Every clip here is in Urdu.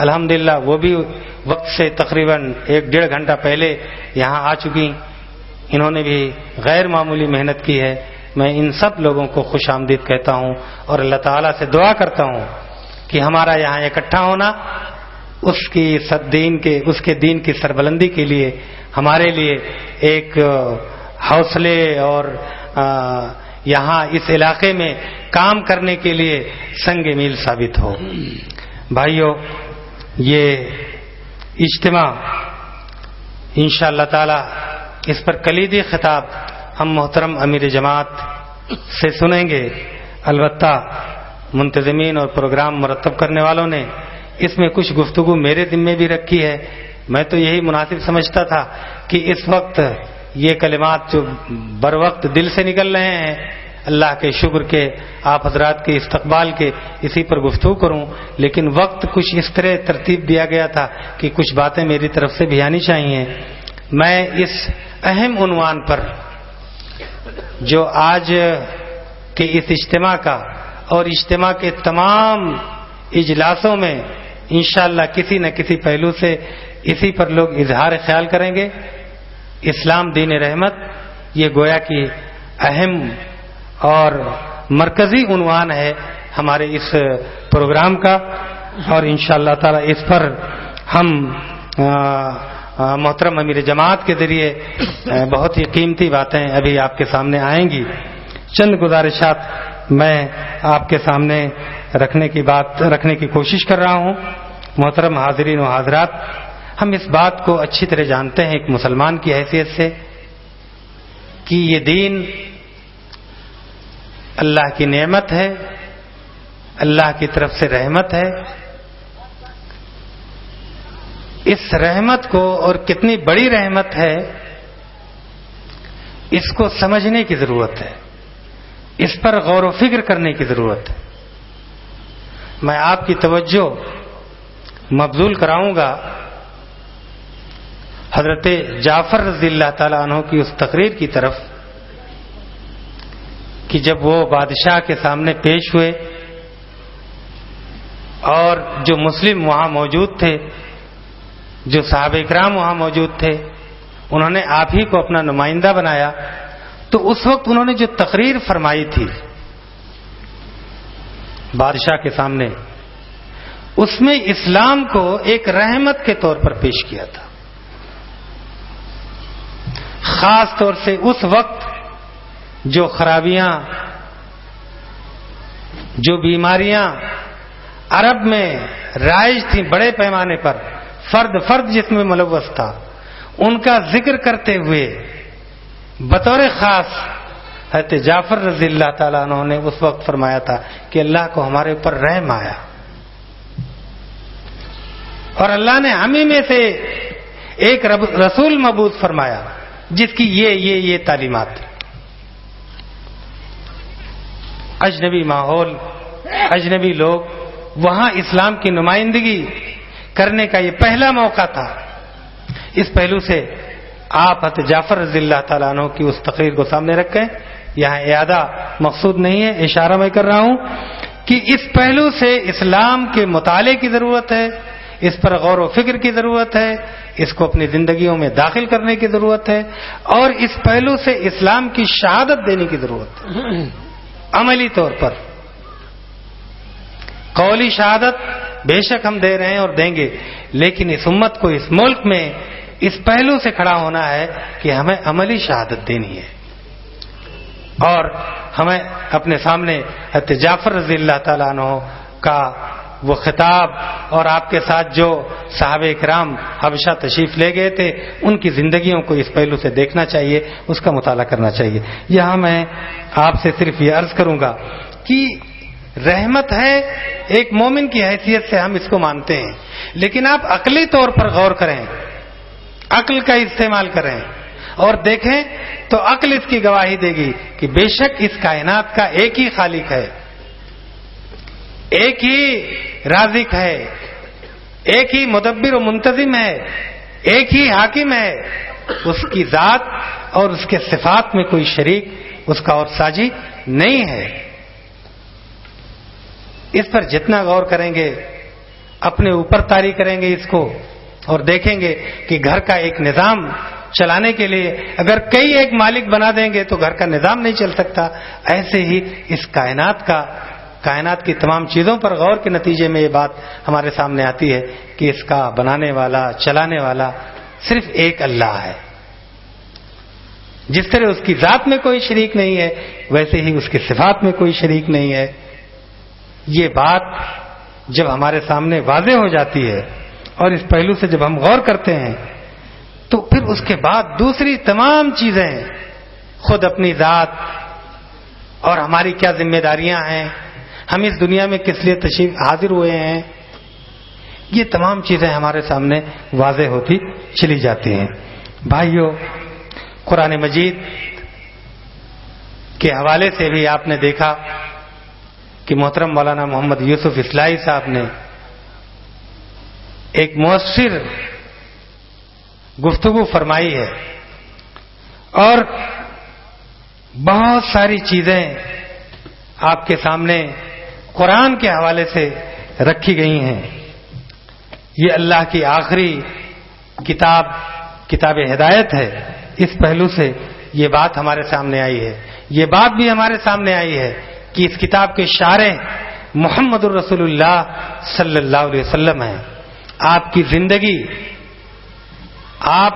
الحمدللہ وہ بھی وقت سے تقریباً 1-1.5 گھنٹہ پہلے یہاں آ چکی. انہوں نے بھی غیر معمولی محنت کی ہے. میں ان سب لوگوں کو خوش آمدید کہتا ہوں اور اللہ تعالیٰ سے دعا کرتا ہوں کہ ہمارا یہاں اکٹھا ہونا اس کے دین کی سربلندی کے لیے ہمارے لیے ایک حوصلے اور یہاں اس علاقے میں کام کرنے کے لیے سنگ میل ثابت ہو. بھائیو، یہ اجتماع انشاءاللہ تعالی اس پر کلیدی خطاب ہم محترم امیر جماعت سے سنیں گے. البتہ منتظمین اور پروگرام مرتب کرنے والوں نے اس میں کچھ گفتگو میرے ذمے بھی رکھی ہے. میں تو یہی مناسب سمجھتا تھا کہ اس وقت یہ کلمات جو بر وقت دل سے نکل رہے ہیں اللہ کے شکر کے، آپ حضرات کے استقبال کے، اسی پر گفتگو کروں. لیکن وقت کچھ اس طرح ترتیب دیا گیا تھا کہ کچھ باتیں میری طرف سے بھی آنی چاہیے. میں اس اہم عنوان پر جو آج کے اس اجتماع کا اور اجتماع کے تمام اجلاسوں میں انشاءاللہ کسی نہ کسی پہلو سے اسی پر لوگ اظہار خیال کریں گے. اسلام دین رحمت، یہ گویا کہ اہم اور مرکزی عنوان ہے ہمارے اس پروگرام کا، اور انشاءاللہ تعالی اس پر ہم محترم امیر جماعت کے ذریعے بہت ہی قیمتی باتیں ابھی آپ کے سامنے آئیں گی. چند گزارشات میں آپ کے سامنے رکھنے کی کوشش کر رہا ہوں. محترم حاضرین و حاضرات، ہم اس بات کو اچھی طرح جانتے ہیں ایک مسلمان کی حیثیت سے کہ یہ دین اللہ کی نعمت ہے، اللہ کی طرف سے رحمت ہے. اس رحمت کو، اور کتنی بڑی رحمت ہے، اس کو سمجھنے کی ضرورت ہے، اس پر غور و فکر کرنے کی ضرورت ہے. میں آپ کی توجہ مبذول کراؤں گا حضرت جعفر رضی اللہ تعالی عنہ کی اس تقریر کی طرف کہ جب وہ بادشاہ کے سامنے پیش ہوئے اور جو مسلم وہاں موجود تھے، جو صحابہ اکرام وہاں موجود تھے، انہوں نے آپ ہی کو اپنا نمائندہ بنایا. تو اس وقت انہوں نے جو تقریر فرمائی تھی بادشاہ کے سامنے، اس میں اسلام کو ایک رحمت کے طور پر پیش کیا تھا. خاص طور سے اس وقت جو خرابیاں، جو بیماریاں عرب میں رائج تھیں بڑے پیمانے پر، فرد جس میں ملوث تھا، ان کا ذکر کرتے ہوئے بطور خاص حضرت جعفر رضی اللہ تعالیٰ عنہ نے اس وقت فرمایا تھا کہ اللہ کو ہمارے اوپر رحم آیا اور اللہ نے ہمیں میں سے ایک رسول مبعوث فرمایا جس کی یہ تعلیمات تھی. اجنبی ماحول، اجنبی لوگ، وہاں اسلام کی نمائندگی کرنے کا یہ پہلا موقع تھا. اس پہلو سے آپ حضرت جعفر رضی اللہ تعالیٰ عنہ کی اس تقریر کو سامنے رکھیں. یہاں اعادہ مقصود نہیں ہے، اشارہ میں کر رہا ہوں کہ اس پہلو سے اسلام کے مطالعے کی ضرورت ہے، اس پر غور و فکر کی ضرورت ہے، اس کو اپنی زندگیوں میں داخل کرنے کی ضرورت ہے، اور اس پہلو سے اسلام کی شہادت دینے کی ضرورت ہے. عملی طور پر قولی شہادت بے شک ہم دے رہے ہیں اور دیں گے، لیکن اس امت کو، اس ملک میں اس پہلو سے کھڑا ہونا ہے کہ ہمیں عملی شہادت دینی ہے. اور ہمیں اپنے سامنے حضرت جعفر رضی اللہ تعالیٰ عنہ کا وہ خطاب اور آپ کے ساتھ جو صحابہ کرام حبشہ تشریف لے گئے تھے، ان کی زندگیوں کو اس پہلو سے دیکھنا چاہیے، اس کا مطالعہ کرنا چاہیے. یہاں میں آپ سے صرف یہ عرض کروں گا کہ رحمت ہے، ایک مومن کی حیثیت سے ہم اس کو مانتے ہیں، لیکن آپ عقلی طور پر غور کریں، عقل کا استعمال کریں اور دیکھیں تو عقل اس کی گواہی دے گی کہ بے شک اس کائنات کا ایک ہی خالق ہے، ایک ہی رازق ہے، ایک ہی مدبر و منتظم ہے، ایک ہی حاکم ہے. اس کی ذات اور اس کے صفات میں کوئی شریک اس کا اور ساجی نہیں ہے. اس پر جتنا غور کریں گے اپنے اوپر طاری کریں گے اس کو اور دیکھیں گے کہ گھر کا ایک نظام چلانے کے لیے اگر کئی ایک مالک بنا دیں گے تو گھر کا نظام نہیں چل سکتا. ایسے ہی اس کائنات کی تمام چیزوں پر غور کے نتیجے میں یہ بات ہمارے سامنے آتی ہے کہ اس کا بنانے والا چلانے والا صرف ایک اللہ ہے. جس طرح اس کی ذات میں کوئی شریک نہیں ہے ویسے ہی اس کی صفات میں کوئی شریک نہیں ہے. یہ بات جب ہمارے سامنے واضح ہو جاتی ہے اور اس پہلو سے جب ہم غور کرتے ہیں تو پھر اس کے بعد دوسری تمام چیزیں خود اپنی ذات اور ہماری کیا ذمہ داریاں ہیں, ہم اس دنیا میں کس لیے تشریف حاضر ہوئے ہیں, یہ تمام چیزیں ہمارے سامنے واضح ہوتی چلی جاتی ہیں. بھائیو, قرآن مجید کے حوالے سے بھی آپ نے دیکھا کہ محترم مولانا محمد یوسف اصلاحی صاحب نے ایک مؤثر گفتگو فرمائی ہے اور بہت ساری چیزیں آپ کے سامنے قرآن کے حوالے سے رکھی گئی ہیں. یہ اللہ کی آخری کتاب ہدایت ہے. اس پہلو سے یہ بات ہمارے سامنے آئی ہے. یہ بات بھی ہمارے سامنے آئی ہے کہ اس کتاب کے شارح محمد الرسول اللہ صلی اللہ علیہ وسلم ہیں. آپ کی زندگی, آپ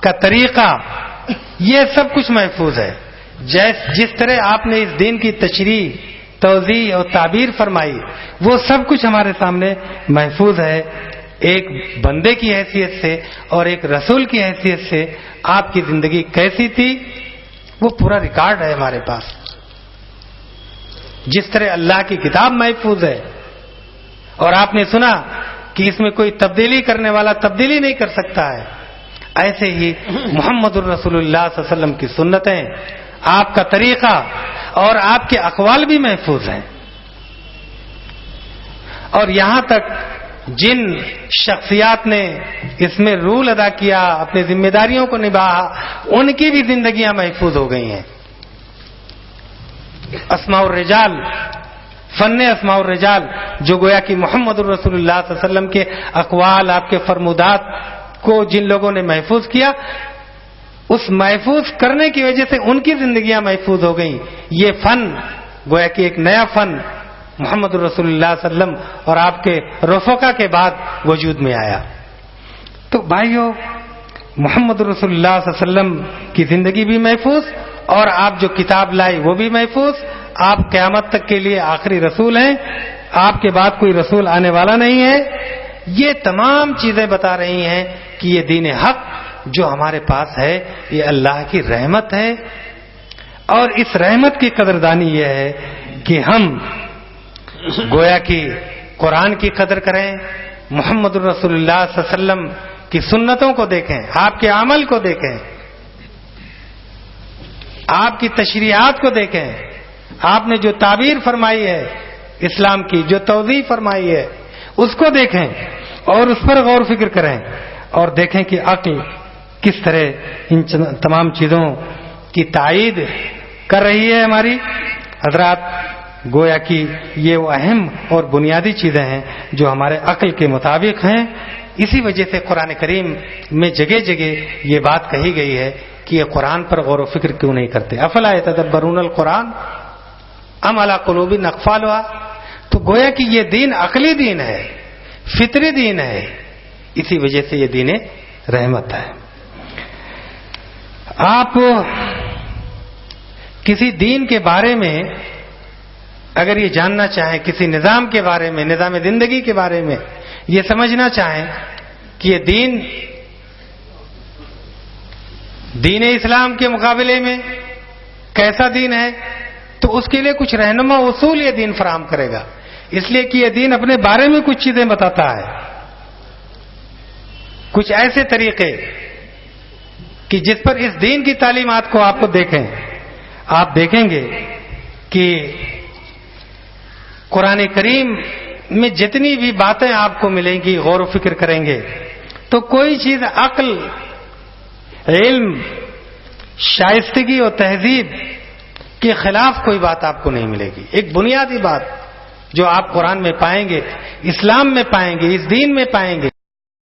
کا طریقہ, یہ سب کچھ محفوظ ہے. جس طرح آپ نے اس دین کی تشریح, توضیح اور تعبیر فرمائی وہ سب کچھ ہمارے سامنے محفوظ ہے. ایک بندے کی حیثیت سے اور ایک رسول کی حیثیت سے آپ کی زندگی کیسی تھی وہ پورا ریکارڈ ہے ہمارے پاس. جس طرح اللہ کی کتاب محفوظ ہے اور آپ نے سنا کہ اس میں کوئی تبدیلی کرنے والا تبدیلی نہیں کر سکتا ہے, ایسے ہی محمد الرسول اللہ صلی اللہ علیہ وسلم کی سنتیں, آپ کا طریقہ اور آپ کے اقوال بھی محفوظ ہیں. اور یہاں تک جن شخصیات نے اس میں رول ادا کیا, اپنی ذمہ داریوں کو نبھایا, ان کی بھی زندگیاں محفوظ ہو گئی ہیں. اسماء الرجال, فن اسماء الرجال, جو گویا کہ محمد الرسول اللہ صلی اللہ علیہ وسلم کے اقوال, آپ کے فرمودات کو جن لوگوں نے محفوظ کیا, اس محفوظ کرنے کی وجہ سے ان کی زندگیاں محفوظ ہو گئیں. یہ فن گویا کہ ایک نیا فن محمد الرسول اللہ صلی اللہ علیہ وسلم اور آپ کے رفقا کے بعد وجود میں آیا. تو بھائیو, محمد رسول اللہ صلی اللہ علیہ وسلم کی زندگی بھی محفوظ اور آپ جو کتاب لائے وہ بھی محفوظ. آپ قیامت تک کے لیے آخری رسول ہیں, آپ کے بعد کوئی رسول آنے والا نہیں ہے. یہ تمام چیزیں بتا رہی ہیں کہ یہ دین حق جو ہمارے پاس ہے یہ اللہ کی رحمت ہے. اور اس رحمت کی قدردانی یہ ہے کہ ہم گویا کہ قرآن کی قدر کریں, محمد الرسول اللہ صلی اللہ علیہ وسلم کی سنتوں کو دیکھیں, آپ کے عمل کو دیکھیں, آپ کی تشریحات کو دیکھیں, آپ نے جو تعبیر فرمائی ہے اسلام کی, جو توضیح فرمائی ہے اس کو دیکھیں اور اس پر غور فکر کریں اور دیکھیں کہ عقل کس طرح ان تمام چیزوں کی تائید کر رہی ہے ہماری. حضرات, گویا کہ یہ وہ اہم اور بنیادی چیزیں ہیں جو ہمارے عقل کے مطابق ہیں. اسی وجہ سے قرآن کریم میں جگہ جگہ یہ بات کہی گئی ہے کہ یہ قرآن پر غور و فکر کیوں نہیں کرتے. افلا یتدبرون القرآن ام علی قلوب اقفالها. تو گویا کہ یہ دین عقلی دین ہے, فطری دین ہے, اسی وجہ سے یہ دین رحمت ہے. آپ کسی دین کے بارے میں اگر یہ جاننا چاہیں, کسی نظام کے بارے میں, نظام زندگی کے بارے میں یہ سمجھنا چاہیں کہ یہ دین اسلام کے مقابلے میں کیسا دین ہے, تو اس کے لیے کچھ رہنما اصول یہ دین فراہم کرے گا. اس لیے کہ یہ دین اپنے بارے میں کچھ چیزیں بتاتا ہے, کچھ ایسے طریقے کہ جس پر اس دین کی تعلیمات کو آپ کو دیکھیں, آپ دیکھیں گے کہ قرآن کریم میں جتنی بھی باتیں آپ کو ملیں گی, غور و فکر کریں گے تو کوئی چیز عقل, علم, شائستگی اور تہذیب کے خلاف کوئی بات آپ کو نہیں ملے گی. ایک بنیادی بات جو آپ قرآن میں پائیں گے، اسلام میں پائیں گے، اس دین میں پائیں گے،